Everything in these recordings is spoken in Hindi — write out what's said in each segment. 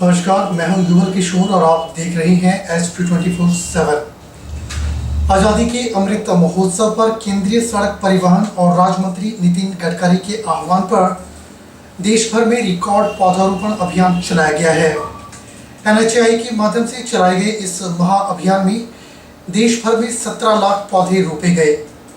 नमस्कार, मैं हूं युगल किशोर और आप देख रहे हैं SP24/7। आजादी के अमृत महोत्सव पर केंद्रीय सड़क परिवहन और राज्य मंत्री नितिन गडकरी के आह्वान पर देश भर में रिकॉर्ड पौधारोपण अभियान चलाया गया है। NHAI के माध्यम से चलाए गए इस महाअभियान में देश भर में 17 लाख पौधे रोपे गए।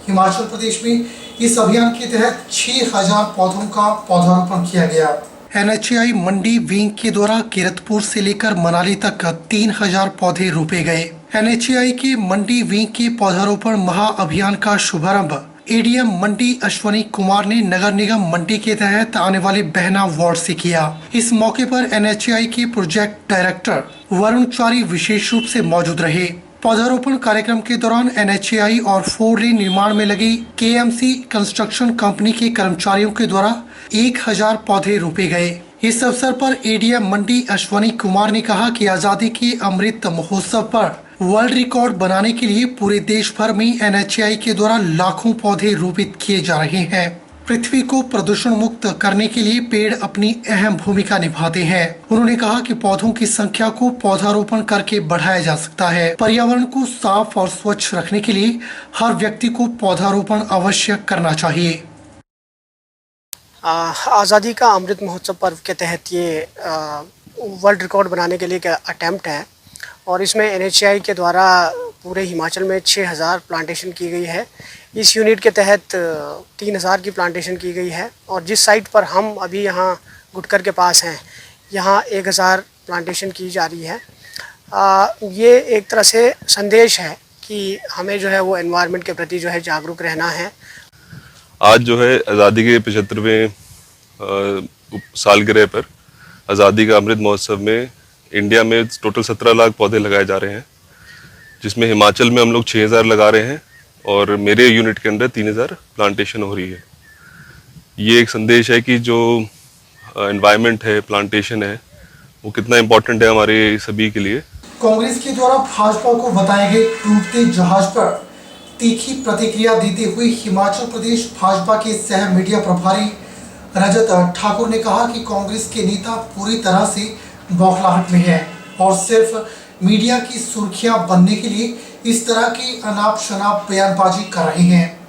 हिमाचल प्रदेश में इस अभियान के तहत 6000 पौधों का पौधारोपण किया गया। NHAI मंडी विंग के द्वारा कीरतपुर से लेकर मनाली तक 3000 पौधे रोपे गए। NHAI के मंडी विंग के पौधारोपण महाअभियान का शुभारंभ ADM मंडी अश्वनी कुमार ने नगर निगम मंडी के तहत आने वाले बहना वार्ड से किया। इस मौके पर NHAI के प्रोजेक्ट डायरेक्टर वरुण चारी विशेष रूप से मौजूद रहे। पौधारोपण कार्यक्रम के दौरान NHAI और 4 लेन निर्माण में लगी KMC कंस्ट्रक्शन कंपनी के कर्मचारियों के द्वारा 1000 पौधे रोपे गए। इस अवसर पर ADM मंडी अश्वनी कुमार ने कहा कि आजादी के अमृत महोत्सव पर वर्ल्ड रिकॉर्ड बनाने के लिए पूरे देश भर में NHAI के द्वारा लाखों पौधे रोपित किए जा रहे हैं। पृथ्वी को प्रदूषण मुक्त करने के लिए पेड़ अपनी अहम भूमिका निभाते हैं। उन्होंने कहा कि पौधों की संख्या को पौधारोपण करके बढ़ाया जा सकता है। पर्यावरण को साफ और स्वच्छ रखने के लिए हर व्यक्ति को पौधारोपण अवश्य करना चाहिए। आज़ादी का अमृत महोत्सव पर्व के तहत ये वर्ल्ड रिकॉर्ड बनाने के लिए एक अटैम्प्ट है और इसमें NHAI के द्वारा पूरे हिमाचल में 6000 प्लांटेशन की गई है। इस यूनिट के तहत 3000 की प्लांटेशन की गई है और जिस साइट पर हम अभी यहाँ गुटकर के पास हैं यहाँ 1000 प्लांटेशन की जा रही है। ये एक तरह से संदेश है कि हमें जो है वो एनवायरनमेंट के प्रति जो है जागरूक रहना है। आज जो है आज़ादी के 75वें सालगिरह पर आज़ादी का अमृत महोत्सव में इंडिया में टोटल 17 लाख पौधे लगाए जा रहे हैं, जिसमें हिमाचल में हम लोग 6000 लगा रहे हैं और मेरे यूनिट के अंदर 3000 प्लांटेशन हो रही है। ये एक संदेश है कि जो एनवायरनमेंट है, प्लांटेशन है, वो कितना इम्पोर्टेंट है हमारे सभी के लिए। कांग्रेस के द्वारा भाजपा को बताए गए डूबते जहाज पर तीखी प्रतिक्रिया देते हुए हिमाचल प्रदेश भाजपा के सह मीडिया प्रभारी रजत ठाकुर ने कहा कि कांग्रेस के नेता पूरी तरह से बौखलाहट में है और सिर्फ मीडिया की सुर्खियां बनने के लिए इस तरह की अनाप शनाप बयानबाजी कर रहे हैं।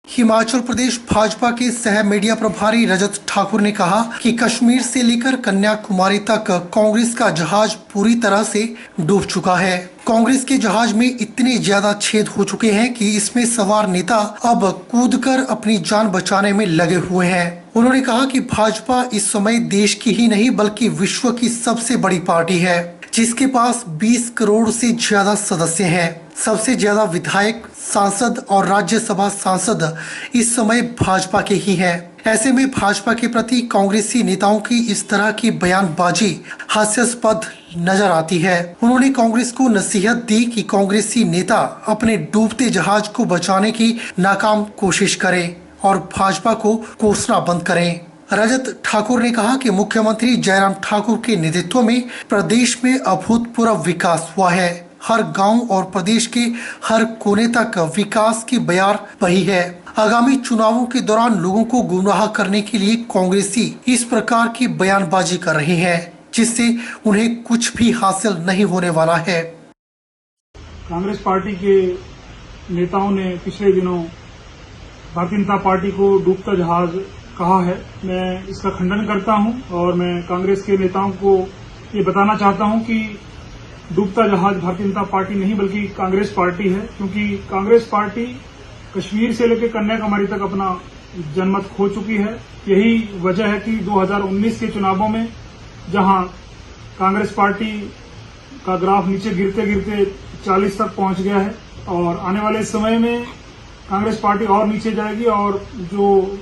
हिमाचल प्रदेश भाजपा के सह मीडिया प्रभारी रजत ठाकुर ने कहा कि कश्मीर से लेकर कन्याकुमारी तक कांग्रेस का जहाज पूरी तरह से डूब चुका है। कांग्रेस के जहाज में इतने ज्यादा छेद हो चुके हैं कि इसमें सवार नेता अब कूदकर अपनी जान बचाने में लगे हुए हैं। उन्होंने कहा कि भाजपा इस समय देश की ही नहीं बल्कि विश्व की सबसे बड़ी पार्टी है, जिसके पास 20 करोड़ से ज्यादा सदस्य हैं। सबसे ज्यादा विधायक, सांसद और राज्यसभा सांसद इस समय भाजपा के ही हैं। ऐसे में भाजपा के प्रति कांग्रेसी नेताओं की इस तरह की बयानबाजी हास्यास्पद नजर आती है। उन्होंने कांग्रेस को नसीहत दी कि कांग्रेसी नेता अपने डूबते जहाज को बचाने की नाकाम कोशिश करें और भाजपा को कोसना बंद करें। रजत ठाकुर ने कहा कि मुख्यमंत्री जयराम ठाकुर के नेतृत्व में प्रदेश में अभूतपूर्व विकास हुआ है। हर गांव और प्रदेश के हर कोने तक विकास की बयार बही है। आगामी चुनावों के दौरान लोगों को गुमराह करने के लिए कांग्रेसी इस प्रकार की बयानबाजी कर रहे हैं, जिससे उन्हें कुछ भी हासिल नहीं होने वाला है। कांग्रेस पार्टी के नेताओं ने पिछले दिनों भारतीय जनता पार्टी को डूबता जहाज कहा है। मैं इसका खंडन करता हूं और मैं कांग्रेस के नेताओं को ये बताना चाहता हूं कि डूबता जहाज भारतीय जनता पार्टी नहीं बल्कि कांग्रेस पार्टी है, क्योंकि कांग्रेस पार्टी कश्मीर से लेकर कन्याकुमारी तक अपना जनमत खो चुकी है। यही वजह है कि 2019 के चुनावों में जहां कांग्रेस पार्टी का ग्राफ नीचे गिरते गिरते 40 तक पहुंच गया है और आने वाले समय में कांग्रेस पार्टी और नीचे जाएगी और जो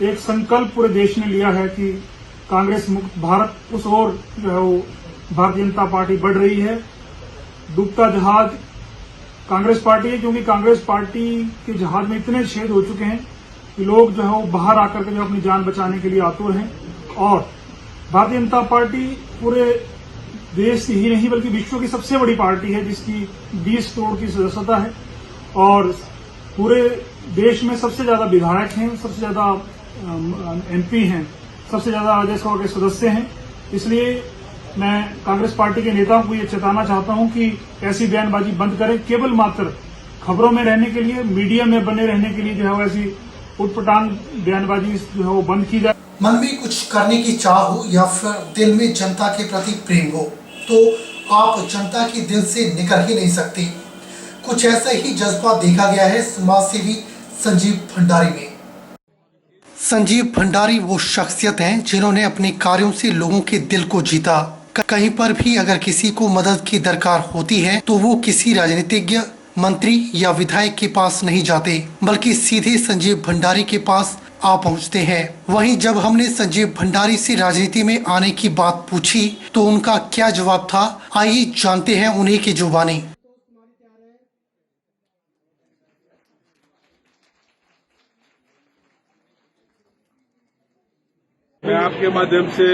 एक संकल्प पूरे देश ने लिया है कि कांग्रेस मुक्त भारत, उस ओर जो है वो भारतीय जनता पार्टी बढ़ रही है। डूबता जहाज कांग्रेस पार्टी है, क्योंकि कांग्रेस पार्टी के जहाज में इतने छेद हो चुके हैं कि लोग जो है वो बाहर आकर के जो अपनी जान बचाने के लिए आतुर हैं और भारतीय जनता पार्टी पूरे देश की ही नहीं बल्कि विश्व की सबसे बड़ी पार्टी है, जिसकी 20 करोड़ की सदस्यता है और पूरे देश में सबसे ज्यादा विधायक हैं, सबसे ज्यादा MP हैं, सबसे ज्यादा राज्यसभा के सदस्य हैं। इसलिए मैं कांग्रेस पार्टी के नेताओं को ये चेताना चाहता हूं कि ऐसी बयानबाजी बंद करें। केवल मात्र खबरों में रहने के लिए, मीडिया में बने रहने के लिए जो है वो ऐसी उटपटांग बयानबाजी जो है वो बंद की जाए। मन में कुछ करने की चाह हो या फिर दिल में जनता के प्रति प्रेम हो तो आप जनता के दिल से निकल ही नहीं सकते। कुछ ऐसा ही जज्बा देखा गया है समाज सेवी संजीव भंडारी में। संजीव भंडारी वो शख्सियत हैं जिन्होंने अपने कार्यों से लोगों के दिल को जीता। कहीं पर भी अगर किसी को मदद की दरकार होती है तो वो किसी राजनीतिज्ञ, मंत्री या विधायक के पास नहीं जाते, बल्कि सीधे संजीव भंडारी के पास आ पहुंचते हैं। वहीं जब हमने संजीव भंडारी से राजनीति में आने की बात पूछी तो उनका क्या जवाब था, आइए जानते हैं उन्हीं की जुबानी। मैं आपके माध्यम से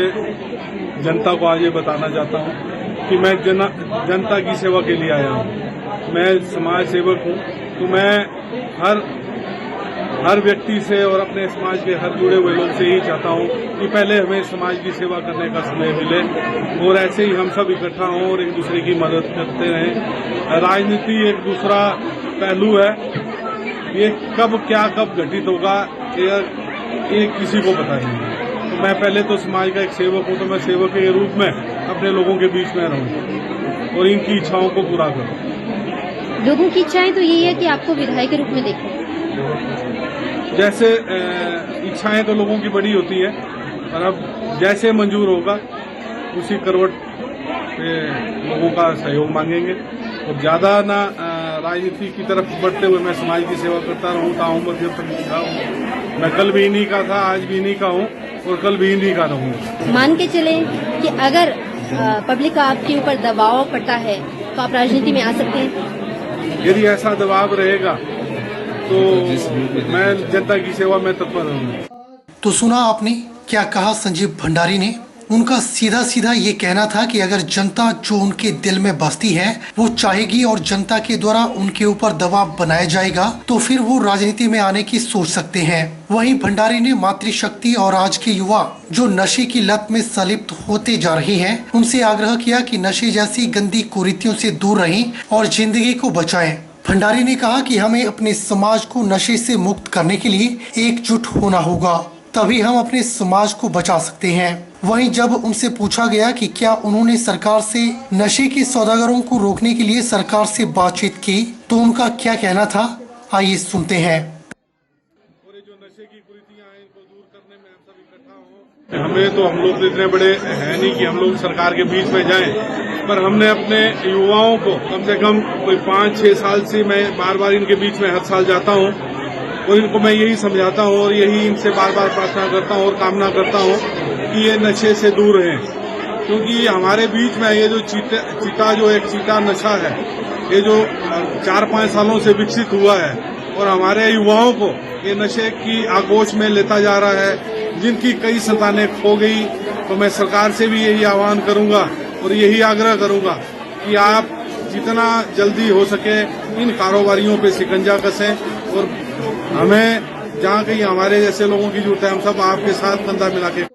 जनता को आज ये बताना चाहता हूँ कि मैं जनता की सेवा के लिए आया हूँ। मैं समाज सेवक हूँ, तो मैं हर व्यक्ति से और अपने समाज के हर जुड़े हुए लोग से ही चाहता हूँ कि पहले हमें समाज की सेवा करने का समय मिले और ऐसे ही हम सब इकट्ठा हों और एक दूसरे की मदद करते रहें। राजनीति एक दूसरा पहलू है, ये कब घटित होगा ये किसी को पता नहीं है। तो मैं पहले तो समाज का एक सेवक हूँ, तो मैं सेवक के रूप में अपने लोगों के बीच में रहूँ और इनकी इच्छाओं को पूरा करूँ। लोगों की इच्छाएं तो यही है कि आपको विधायक के रूप में देखें। जैसे इच्छाएं तो लोगों की बड़ी होती है, और अब जैसे मंजूर होगा उसी करवट पे लोगों का सहयोग मांगेंगे। और ज्यादा ना राजनीति की तरफ बढ़ते हुए मैं समाज की सेवा करता रहूँ, ताउम्र जब तक नहीं हूँ। मैं कल भी इन्हीं का था, आज भी इन्हीं का हूँ और कल भी इन्हीं का रहूँगा। मान के चले कि अगर पब्लिक का आपके ऊपर दबाव पड़ता है तो आप राजनीति में आ सकते हैं। यदि ऐसा दबाव रहेगा तो मैं जनता की सेवा में तत्पर रहूँगा। तो सुना आपने क्या कहा संजीव भंडारी ने। उनका सीधा सीधा ये कहना था कि अगर जनता जो उनके दिल में बसती है वो चाहेगी और जनता के द्वारा उनके ऊपर दबाव बनाया जाएगा तो फिर वो राजनीति में आने की सोच सकते हैं। वहीं भंडारी ने मातृशक्ति और आज के युवा जो नशे की लत में संलिप्त होते जा रहे हैं उनसे आग्रह किया कि नशे जैसी गंदी कुरीतियों से दूर रहें और जिंदगी को बचाएं। भंडारी ने कहा कि हमें अपने समाज को नशे से मुक्त करने के लिए एकजुट होना होगा, तभी हम अपने समाज को बचा सकते हैं। वहीं जब उनसे पूछा गया कि क्या उन्होंने सरकार से नशे के सौदागरों को रोकने के लिए सरकार से बातचीत की तो उनका क्या कहना था, आइए सुनते हैं। और ये जो नशे की कुरीतियां हैं इनको दूर करने में हम सब इकट्ठा हों। हमें तो हम लोग इतने बड़े हैं नहीं कि हम लोग सरकार के बीच में जाएं, पर हमने अपने युवाओं को कम से कम कोई 5-6 साल से मैं बार बार इनके बीच में हर साल जाता हूँ और इनको मैं यही समझाता हूँ और यही इनसे बार बार प्रार्थना करता हूँ और कामना करता हूँ कि ये नशे से दूर रहें। क्योंकि हमारे बीच में ये जो चीता जो एक चीता नशा है, ये जो 4-5 सालों से विकसित हुआ है और हमारे युवाओं को ये नशे की आगोश में लेता जा रहा है, जिनकी कई संतानें खो गई। तो मैं सरकार से भी यही आह्वान करूंगा और यही आग्रह करूंगा कि आप जितना जल्दी हो सके इन कारोबारियों पे शिकंजा कसें और हमें जहाँ कहीं हमारे जैसे लोगों की जरूरत है हम सब आपके साथ कंधा मिला के।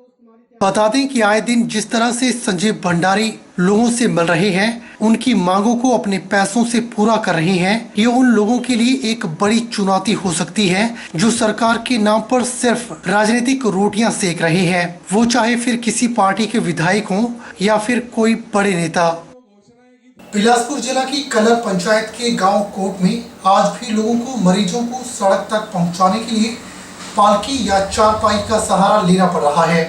बता दें कि आए दिन जिस तरह से संजीव भंडारी लोगों से मिल रहे हैं, उनकी मांगों को अपने पैसों से पूरा कर रहे हैं, ये उन लोगों के लिए एक बड़ी चुनौती हो सकती है जो सरकार के नाम पर सिर्फ राजनीतिक रोटियां सेक रहे हैं, वो चाहे फिर किसी पार्टी के विधायक हों या फिर कोई बड़े नेता। बिलासपुर जिला की कलर पंचायत के गांव कोट में आज भी लोगों को मरीजों को सड़क तक पहुंचाने के लिए पालकी या चारपाई का सहारा लेना पड़ रहा है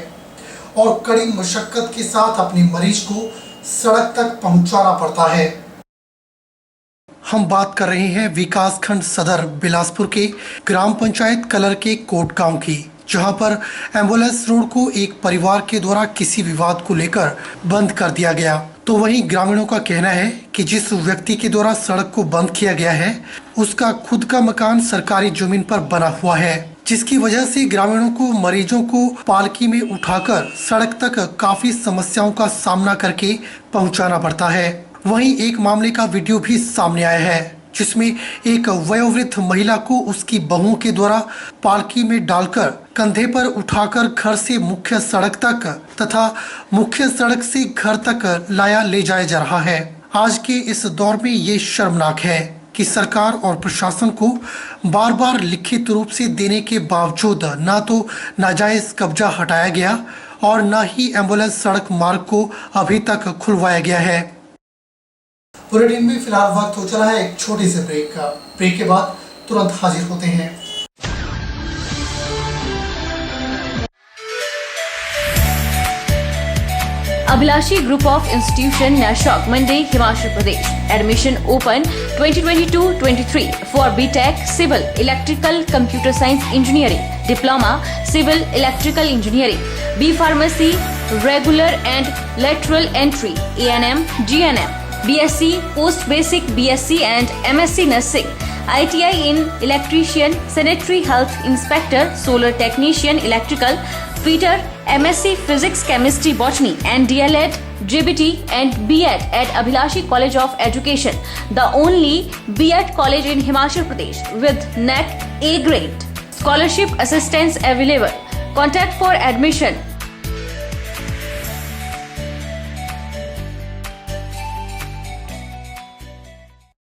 और कड़ी मशक्कत के साथ अपने मरीज को सड़क तक पहुंचाना पड़ता है। हम बात कर रहे हैं विकास खंड सदर बिलासपुर के ग्राम पंचायत कलर के कोट गांव की, जहां पर एम्बुलेंस रोड को एक परिवार के द्वारा किसी विवाद को लेकर बंद कर दिया गया। तो वहीं ग्रामीणों का कहना है कि जिस व्यक्ति के द्वारा सड़क को बंद किया गया है उसका खुद का मकान सरकारी जमीन पर बना हुआ है, जिसकी वजह से ग्रामीणों को मरीजों को पालकी में उठाकर सड़क तक काफी समस्याओं का सामना करके पहुंचाना पड़ता है। वहीं एक मामले का वीडियो भी सामने आया है जिसमें एक वयोवृद्ध महिला को उसकी बहू के द्वारा पालकी में डालकर कंधे पर उठाकर घर से मुख्य सड़क तक तथा मुख्य सड़क से घर तक ले जाया जा रहा है। आज के इस दौर में ये शर्मनाक है कि सरकार और प्रशासन को बार बार लिखित रूप से देने के बावजूद न तो नाजायज कब्जा हटाया गया और न ही एम्बुलेंस सड़क मार्ग को अभी तक खुलवाया गया है। बुलेटिन में फिलहाल वक्त हो चला है एक छोटे से ब्रेक का। ब्रेक के बाद तुरंत हाजिर होते हैं। Abhilashi Group of Institution, Nashok, Mandi, Himachal Pradesh. Admission open 2022-23 for BTech Civil Electrical Computer Science Engineering, Diploma Civil Electrical Engineering, B Pharmacy, Regular and Lateral Entry, ANM, GNM, BSc Post Basic BSc and MSc Nursing, ITI in Electrician, Sanitary Health Inspector, Solar Technician, Electrical, Fitter, MSc Physics, Chemistry, Botany and DLEd, JBT and B.Ed at Abhilashi College of Education, the only B.Ed college in Himachal Pradesh with NAC A grade. Scholarship assistance available. Contact for admission